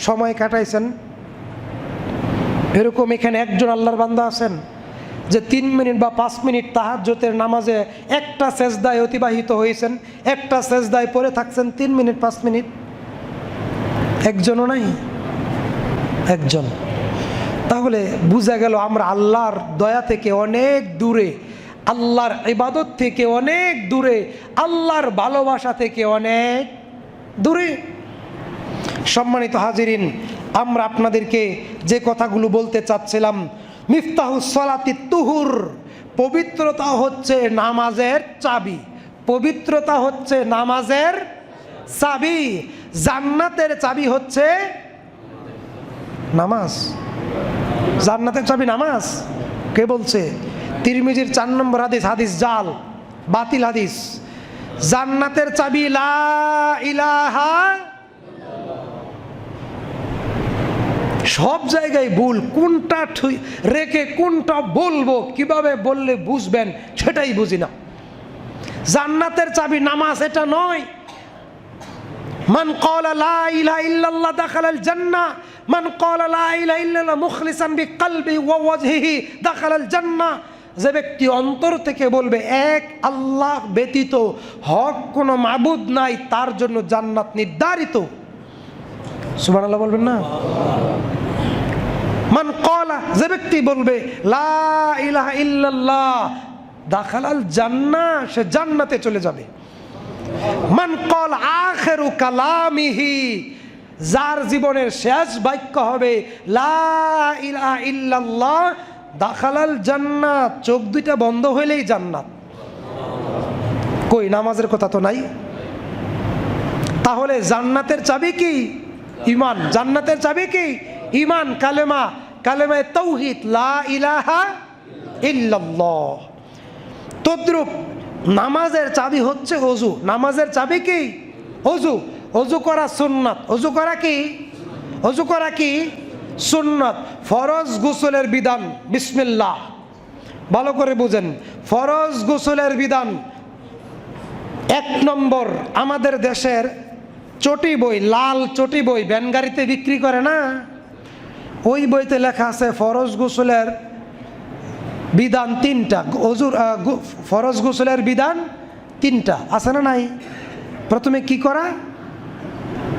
সময় কাটাইছেন? এরকম এখানে একজন আল্লাহর বান্দা আছেন যে 3 মিনিট বা 5 মিনিট তাহাজ্জুদের নামাজে একটা সেজদায় অতিবাহিত হয়েছেন, একটা সেজদায় পড়ে থাকছেন 3 মিনিট 5 মিনিট? একজনও নাই, একজন। তাহলে বুঝা গেল আমরা আল্লাহর দয়া থেকে অনেক দূরে, আল্লাহর ইবাদত থেকে অনেক দূরে, আল্লাহর ভালোবাসা থেকে অনেক দূরে। সম্মানিত হাজিরিন, আমরা আপনাদেরকে যে কথাগুলো বলতে চাচ্ছিলাম, মিফতাহুস সলাতি তুহুর, পবিত্রতা হচ্ছে নামাজের চাবি। পবিত্রতা হচ্ছে নামাজের চাবি। জান্নাতের চাবি হচ্ছে নামাজ। জান্নাতের চাবি নামাজ। কে বলছে? তিরমিজির 4 নম্বর হাদিস, হাদিস জাল, বাতিল হাদিস। জান্নাতের চাবি লা ইলাহা। সব জায়গায় ভুল, কোনটা রেখে কোনটা বলবো, কিভাবে বললে বুঝবেন সেটাই বুঝি না। জান্নাতের চাবি নামাজ, এটা নয়। মান ক্বালা লা ইলাহা ইল্লাল্লাহ দাখালাল জান্নাহ, মান ক্বালা লা ইলাহা ইল্লাল্লাহ মুখলিসান বিকলবি ওয়া ওয়াজহিহি দাখালাল জান্নাহ। যে ব্যক্তি অন্তর থেকে বলবে এক আল্লাহ ব্যতীত হক কোনো মাবুদ নাই, তার জন্য জান্নাত নির্ধারিত। সুবহানাল্লাহ বলবেন না? মান ক্বালা, যে ব্যক্তি বলবে লা ইলাহা ইল্লাল্লাহ দাখালাল জান্নাহ, সে জান্নাতে চলে যাবে। মান ক্বালা আখিরু কালামিহি, যার জীবনের শেষ বাক্য হবে লা ইলাহা ইল্লাল্লাহ দাখালাল জান্নাত, চোখ দুইটা বন্ধ হইলেই জান্নাত। কই নামাজের কথা তো নাই। তাহলে জান্নাতের চাবি কি? ঈমান। জান্নাতের চাবি কি? ঈমান, কালেমা, কালেমায়ে তাওহীদ, লা ইলাহা ইল্লাল্লাহ। তদ্রূপ নামাজের চাবি হচ্ছে ওযু। নামাজের চাবি কি? ওযু। ওযু করা সুন্নাত। ওযু করা কি? ওযু করা কি? সুন্নাত। ফরজ গোসলের বিধান বিসমিল্লাহ, ভালো করে বুঝেন। ফরজ গোসলের বিধান 1 নম্বর, আমাদের দেশের চটি বই, লাল চটি বই ভ্যানগাড়িতে বিক্রি করে না, ওই বইতে লেখা আছে ফরজ গোসলের বিধান 3টা। ফরজ গোসলের বিধান 3টা, আছে না নাই? প্রথমে কি করা?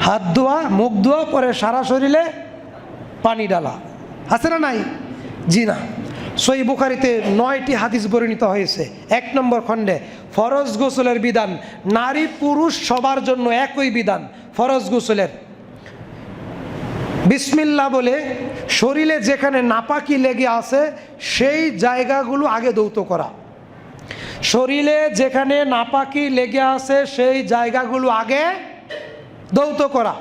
হাত ধোয়া, মুখ ধোয়া, পরে সারা শরীরে পানি ডালা, আছে না নাই? জি না। সহিহ বুখারীতে 9টি হাদিস বর্ণিত হয়েছে। 1 নম্বর খণ্ডে ফরজ গোসলের বিধান, নারী পুরুষ সবার জন্য একই বিধান ফরজ গোসলের। বিসমিল্লাহ বলে শরীরে যেখানে নাপাকি লেগে আছে সেই জায়গাগুলো আগে ধৌত করা। শরীরে যেখানে নাপাকি লেগে আছে সেই জায়গাগুলো আগে ধৌত করা।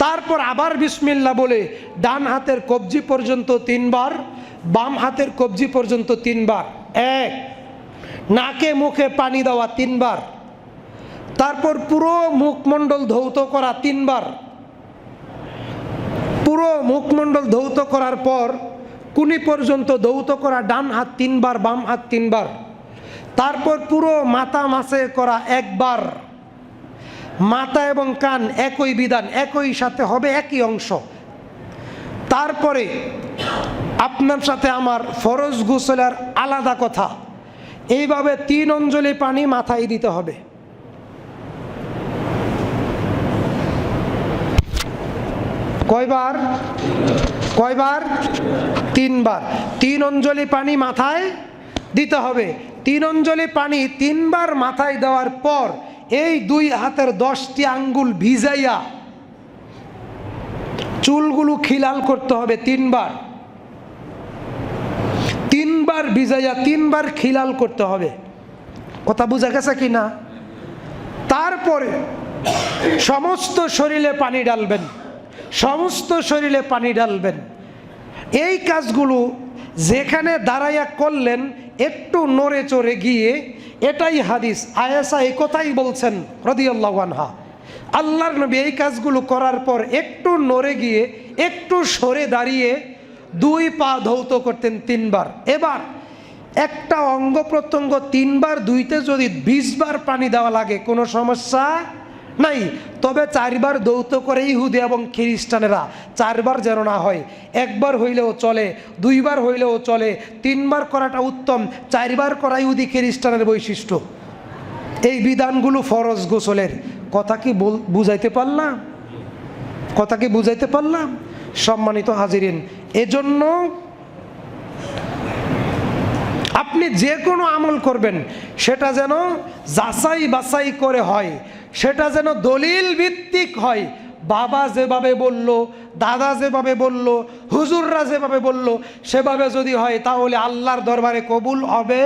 তারপর আবার বিসমিল্লাহ বলে ডান হাতের কবজি পর্যন্ত 3 বার, বাম হাতের কবজি পর্যন্ত 3 বার। 1, নাকে মুখে পানি দেওয়া 3 বার। তারপর পুরো মুখমণ্ডল ধৌত করা 3 বার। পুরো মুখমণ্ডল ধৌত করার পর কুনি পর্যন্ত ধৌত করা, ডান হাত 3 বার, বাম হাত 3 বার। তারপর পুরো মাথা মাসে করা 1 বার। মাথা এবং কান একই বিধান, একই সাথে হবে, একই অংশ। তারপরে আপনার সাথে আমার ফরজ গোসলের আলাদা কথা। এইভাবে 3 অঞ্জলি পানি মাথায় দিতে হবে। কয়বার? 3 বার। 3 অঞ্জলি পানি মাথায় দিতে হবে। 3 অঞ্জলি পানি 3 বার মাথায় দেওয়ার পর এই 2 হাতের 10টি আঙ্গুল ভিজাইয়া চুলগুলো খিলাল করতে হবে 3 বার। 3 বার ভিজাইয়া 3 বার খিলাল করতে হবে। কথা বোঝা গেছে কি না? তারপরে সমস্ত শরীরে পানি ঢালবেন, সমস্ত শরীরে পানি ঢালবেন। এই কাজগুলো যেখানে দাঁড়াইয়া করলেন, একটু নড়ে চড়ে গিয়ে, এটাই হাদিস। আয়েশা এই কথাই বলছেন রাদিয়াল্লাহু আনহা, আল্লাহর নবী এই কাজগুলো করার পর একটু নড়ে গিয়ে, একটু সরে দাঁড়িয়ে 2 পা ধৌত করতেন 3 বার। এবার একটা অঙ্গ প্রত্যঙ্গ 3 বার ধুইতে যদি 20 বার পানি দেওয়া লাগে কোনো সমস্যা নাই। তবে 4 বার ধৌত করে ইহুদি এবং খ্রিস্টানেরা 4 বার যেন না হয়, 1 বার হইলেও চলে, 2 বার হইলেও চলে, 3 বার করাটা উত্তম। 4 বার করা ইহুদি খ্রিস্টানের বৈশিষ্ট্য। এই বিধানগুলো ফরজ গোসলের। কথা কি বুঝাইতে পারলাম? কথা কি বুঝাইতে পারলাম? সম্মানিত হাজিরিন, এজন্য আপনি যে কোনো আমল করবেন সেটা যেন যাচাই বাছাই করে হয়, সেটা যেন দলিল ভিত্তিক হয়। বাবা যেভাবে বলল, দাদা যেভাবে বলল, হুজুররা যেভাবে বলল, সেভাবে যদি হয় তাহলে আল্লাহর দরবারে কবুল হবে।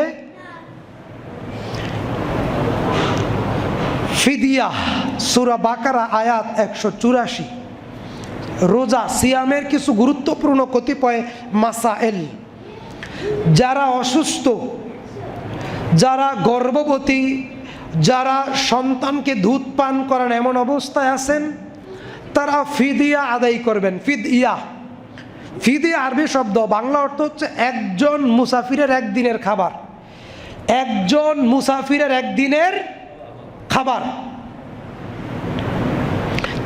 ফিদিয়া, সূরা বাকারা আয়াত 184। রোজা, সিয়ামের কিছু গুরুত্বপূর্ণ কতিপয় মাসাইল। যারা অসুস্থ, যারা গর্ভবতী, যারা সন্তানকে দুধ পান করেন এমন অবস্থায় আছেন, তারা ফিদিয়া আদায় করবেন। ফিদিয়া, ফিদিয়া আরবি শব্দ, বাংলা অর্থ হচ্ছে একজন মুসাফিরের একদিনের খাবার। একজন মুসাফিরের একদিনের খাবার।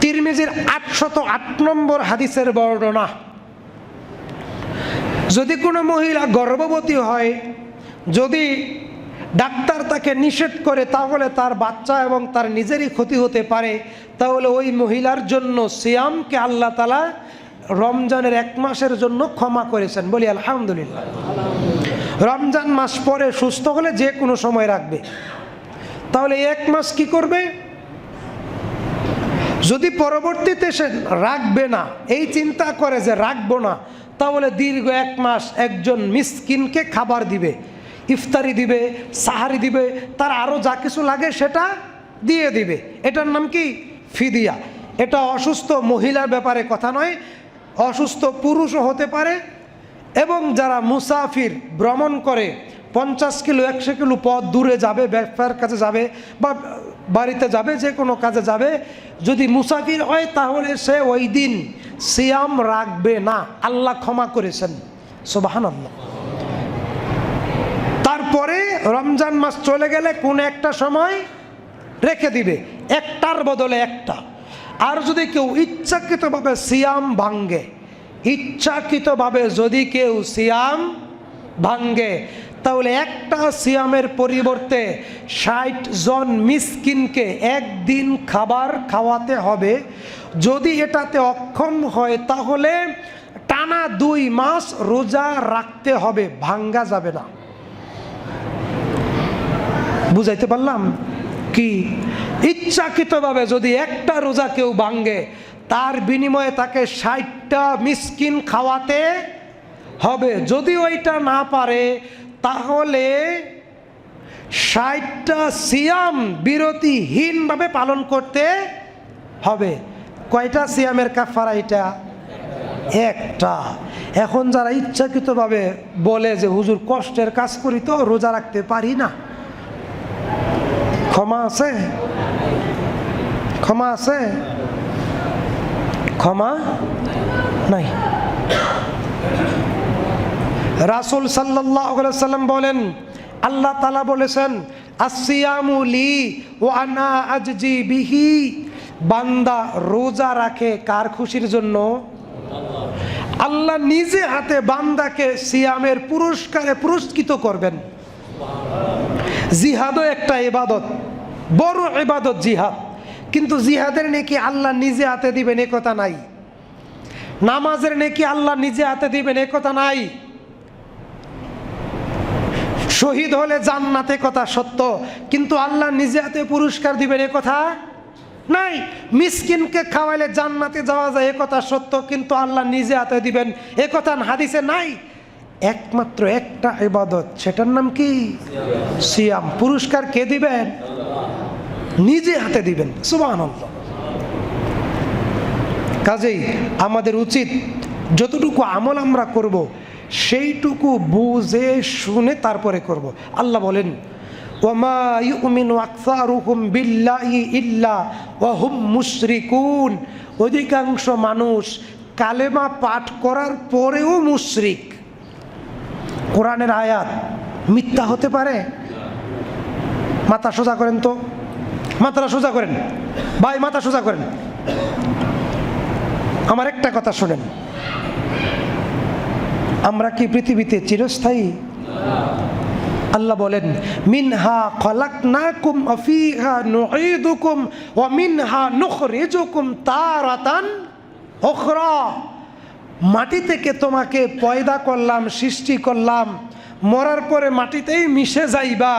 তিরমিজির 808 নম্বর হাদিসের বর্ণনা। যদি কোনো মহিলা গর্ভবতী হয়, যদি ডাক্তার তাকে নিষেধ করে তাহলে তার বাচ্চা এবং তার নিজেরই ক্ষতি হতে পারে, তাহলে ওই মহিলার জন্য সিয়ামকে আল্লাহ তাআলা রমজানের 1 মাসের জন্য ক্ষমা করেছেন। বলি আলহামদুলিল্লাহ। রমজান মাস পরে সুস্থ হলে যে কোনো সময় রাখবে। তাহলে 1 মাস কি করবে? যদি পরবর্তীতে সে রাখবে না, এই চিন্তা করে যে রাখবো না, তাহলে দীর্ঘ 1 মাস একজন মিসকিনকে খাবার দিবে, ইফতারি দিবে, সাহারি দিবে, তার আরও যা কিছু লাগে সেটা দিয়ে দিবে। এটার নাম কি? ফিদিয়া। এটা অসুস্থ মহিলার ব্যাপারে কথা নয়, অসুস্থ পুরুষও হতে পারে। এবং যারা মুসাফির, ভ্রমণ করে, 50 কিলো 100 কিলো পথ দূরে যাবে, ব্যবসার কাছে যাবে বা বাড়িতে যাবে, যে কোনো কাজে যাবে, যদি মুসাফির হয় তাহলে সে ওই দিন সিয়াম রাখবে না। আল্লাহ ক্ষমা করেছেন, সুবহানাল্লাহ। তারপরে রমজান মাস চলে গেলে কোন একটা সময় রেখে দিবে, একটার বদলে একটা। আর যদি কেউ ইচ্ছাকৃতভাবে সিয়াম ভাঙ্গে, ইচ্ছাকৃতভাবে যদি কেউ সিয়াম ভাঙ্গে, তাহলে একটা সিয়ামের পরিবর্তে 60 জন মিসকিনকে একদিন খাবার খাওয়াতে হবে। যদি এটাতে অক্ষম হয় তাহলে টানা 2 মাস রোজা রাখতে হবে, ভাঙ্গা যাবে না। বুঝাইতে পারলাম কি? ইচ্ছাকৃতভাবে যদি একটা রোজা কেউ ভাঙ্গে, তার বিনিময়ে তাকে 60টা মিসকিন খাওয়াতে হবে। যদি ওইটা না পারে তাহলে 60টা সিয়াম বিরতিহীনভাবে পালন করতে হবে। কয়টা সিয়ামের কাফারা এটা? একটা। এখন যারা ইচ্ছাকৃতভাবে বলে যে হুজুর কষ্টের কাজ করি তো রোজা রাখতে পারি না, ক্ষমা আছে? ক্ষমা আছে? ক্ষমা নাই। রাসূল সাল্লাল্লাহু আলাইহি ওয়াসাল্লাম বলেন, আল্লাহ তাআলা বলেছেন, আসসিয়ামু লি ওয়া আনা আজজি বিহি। বান্দা রোজা রাখে কার খুশির জন্য? আল্লাহ নিজে হাতে বান্দাকে সিয়ামের পুরস্কারে পুরস্কৃত করবেন। জিহাদও একটা ইবাদত, বড় ইবাদত জিহাদ, কিন্তু জিহাদের নেকি আল্লাহ নিজে হাতে দিবেন এ কথা নাই। নামাজের নেকি আল্লাহ নিজে হাতে দিবেন এ কথা নাই। শহীদ হলে জান্নাতে কথা সত্য, কিন্তু আল্লাহ নিজে হাতে পুরস্কার দিবেন এ কথা নাই। মিসকিনকে খাওয়াইলে জান্নাতে যাওয়া যায় এ কথা সত্য, কিন্তু আল্লাহ নিজে হাতে দিবেন এ কথা হাদিসে নাই। একমাত্র একটা ইবাদত, সেটার নাম কি? সিয়াম। পুরস্কার কে দিবেন? নিজে হাতে দিবেন। সুবহানাল্লাহ। কাজেই আমাদের উচিত যতটুকু আমল আমরা করব সেইটুকু বুঝে শুনে তারপরে করব। আল্লাহ বলেন, ওয়ামা ইউমিনু আকসারুহুম বিল্লাহি ইল্লা ওয়া হুম মুশরিকুন। অধিকাংশ মানুষ কালেমা পাঠ করার পরেও মুশরিক। কোরআনের আয়াত মিথ্যা হতে পারে? মাথা সোজা করেন তো, মাথাটা সোজা করেন ভাই, মাথা সোজা করেন। আমার একটা কথা শোনেন, আমরা কি পৃথিবীতে চিরস্থায়ী? আল্লাহ বলেন, মিনহা খলাকনাকুম ওয়া ফিহা নুঈদুকুম ওয়া মিনহা নুখরিজুকুম তারাতান উখরা। মাটি থেকে তোমাকে পয়দা করলাম, সৃষ্টি করলাম, মরার পরে মাটিতেই মিশে যাইবা,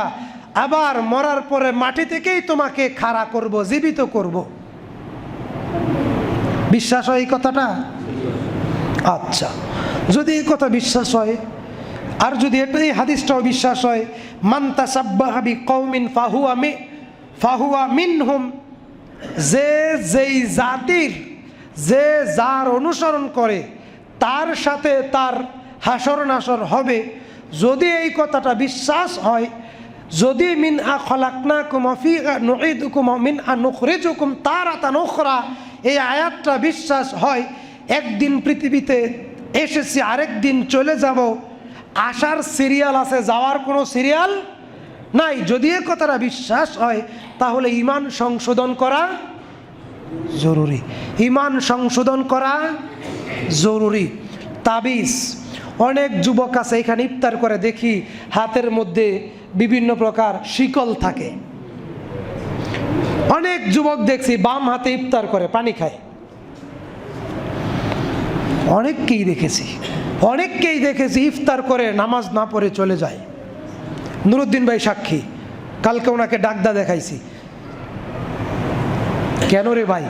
আবার মরার পরে মাটি থেকেই তোমাকে খাড়া করব, জীবিত করব। বিশ্বাস হয় এই কথাটা? আচ্ছা, যদি এই কথা বিশ্বাস হয়, আর যদি এটাই হাদিসটাও বিশ্বাস হয়, মান তাসাব্বাহা বিকওমিন ফাহুয়া মিনহুম, যে যেই জাতির, যে যার অনুসরণ করে তার সাথে তার হাসর নাসর হবে, যদি এই কথাটা বিশ্বাস হয়, যদি মিনহা খলাকনাকুম ওয়া ফিহা নুঈদুকুম ওয়া মিনহা নুখরিজুকুম তারাতান উখরা, এই আয়াতটা বিশ্বাস হয়, একদিন পৃথিবীতে এসেছি, আরেক দিন চলে যাব, আসার সিরিয়াল আছে, যাওয়ার কোনো সিরিয়াল নাই। যদি এ কথাটা বিশ্বাস হয়, তাহলে ঈমান সংশোধন করা জরুরি। ঈমান সংশোধন করা জরুরি। তাবিজ, অনেক যুবক আছে এখানে ইফতার করে দেখি হাতের মধ্যে বিভিন্ন প্রকার শিকল থাকে। অনেক যুবক দেখছি বাম হাতে ইফতার করে পানি খায়। অনেককেই দেখেছি ইফতার করে নামাজ না পড়ে চলে যায়। নুরুদ্দিন ভাই সাক্ষী, কালকে ওনাকে ডাকদা দেখাইছি। কেন রে ভাই?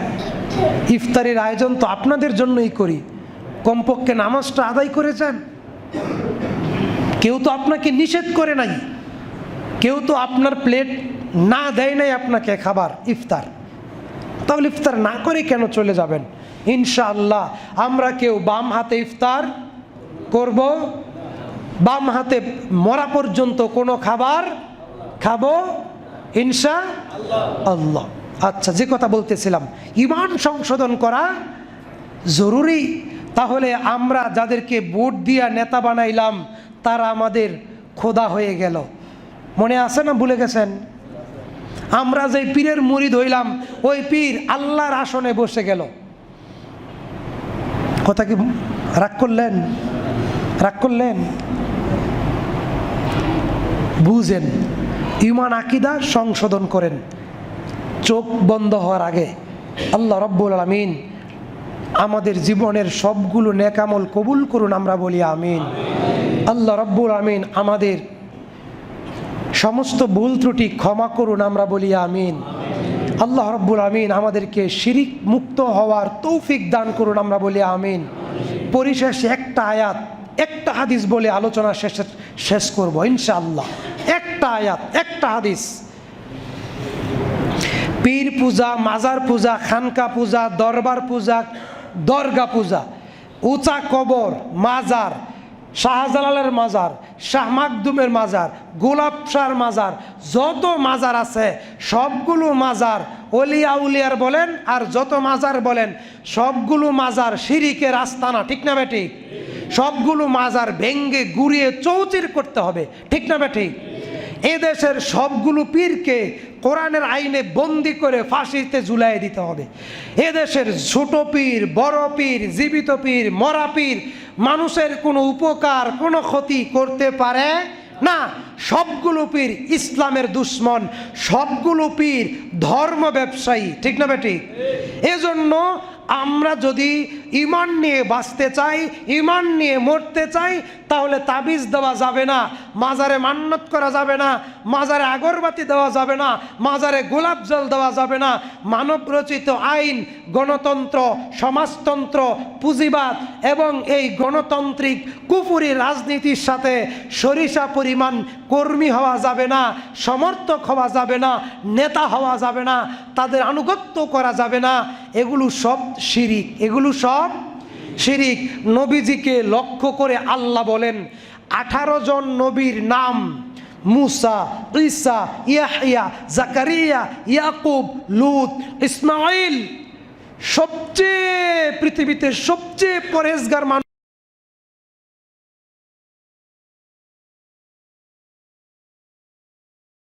ইফতারের আয়োজন তো আপনাদের জন্যই করি, কমপক্ষে নামাজটা আদায় করে যান। কেউ তো আপনাকে নিষেধ করে নাই, কেউ তো আপনার প্লেট না দেয় নাই আপনাকে খাবার ইফতার, তাহলে ইফতার না করে কেন চলে যাবেন? ইনশাআল্লাহ আমরা কেউ বাম হাতে ইফতার করব, বাম হাতে মরা পর্যন্ত কোনো খাবার খাবো ইনশাআল্লাহ। আচ্ছা, যে কথা বলতেছিলাম, ঈমান সংশোধন করা জরুরি। তাহলে আমরা যাদেরকে ভোট দিয়া নেতা বানাইলাম তারা আমাদের খোদা হয়ে গেল। মনে আছে না, ভুলে গেছেন? আমরা যে পীরের মুরিদ হইলাম, ওই পীর আল্লাহর আসনে বসে গেল। কথা কি রাগ করলেন? বুঝেন, ঈমান আকীদা সংশোধন করেন চোখ বন্ধ হওয়ার আগে। আল্লাহ রাব্বুল আলামিন আমাদের জীবনের সবগুলো নেক আমল কবুল করুন, আমরা বলি আমিন। আল্লাহ রাব্বুল আলামিন আমাদের সমস্ত ভুল ত্রুটি ক্ষমা করুন, আমরা বলি আমিন। আল্লাহ রাব্বুল আমিন আমাদেরকে শিরিক মুক্ত হওয়ার তৌফিক দান করুন, আমরা বলি আমিন। পরিশেষে একটা আয়াত, একটা হাদিস বলে আলোচনা শেষ করব ইনশাআল্লাহ। একটা আয়াত, একটা হাদিস। পীর পূজা, মাজার পূজা, খানকা পূজা, দরবার পূজা, দরগা পূজা, উঁচা কবর, মাজার, শাহজালালের মাজার, শাহ মাকদুমের মাজার, গোলাপ শাহর মাজার, যত মাজার আছে সবগুলো মাজার ওলিয়া উলিয়ার বলেন আর যত মাজার বলেন সবগুলো মাজার শিরিকের আস্তানা, ঠিক না বেঠিক? সবগুলো মাজার ভেঙ্গে গুড়িয়ে চৌচির করতে হবে, ঠিক না বেঠিক? এদেশের সবগুলো পীরকে কোরআনের আইনে বন্দি করে ফাঁসিতে ঝুলাই দিতে হবে। এদেশের ছোট পীর, বড় পীর, জীবিত পীর, মরা পীর মানুষের কোনো উপকার, কোনো ক্ষতি করতে পারে না। সবগুলো পীর ইসলামের দুশ্মন, সবগুলো পীর ধর্ম ব্যবসায়ী, ঠিক না বেঠিক? এজন্য আমরা যদি ঈমান নিয়ে বাঁচতে চাই, ঈমান নিয়ে মরতে চাই, তাহলে তাবিজ দেওয়া যাবে না, মাজারে মান্নত করা যাবে না, মাজারে আগরবাতি দেওয়া যাবে না, মাজারে গোলাপ জল দেওয়া যাবে না। মানব রচিত আইন, গণতন্ত্র, সমাজতন্ত্র, পুঁজিবাদ এবং এই গণতান্ত্রিক কুফুরি রাজনীতির সাথে সরিষা পরিমাণ কর্মী হওয়া যাবে না, সমর্থক হওয়া যাবে না, নেতা হওয়া যাবে না, তাদের আনুগত্য করা যাবে না। এগুলো সব শিরিক, এগুলো সব শিরিক। নবীজিকে লক্ষ্য করে আল্লাহ বলেন 18 জন নবীর নাম, মুসা, ঈসা, ইয়াহইয়া, জাকারিয়া, ইয়াকুব, লূত, ইসমাঈল, সবচেয়ে পৃথিবীতে সবচেয়ে পরেজগার মানুষ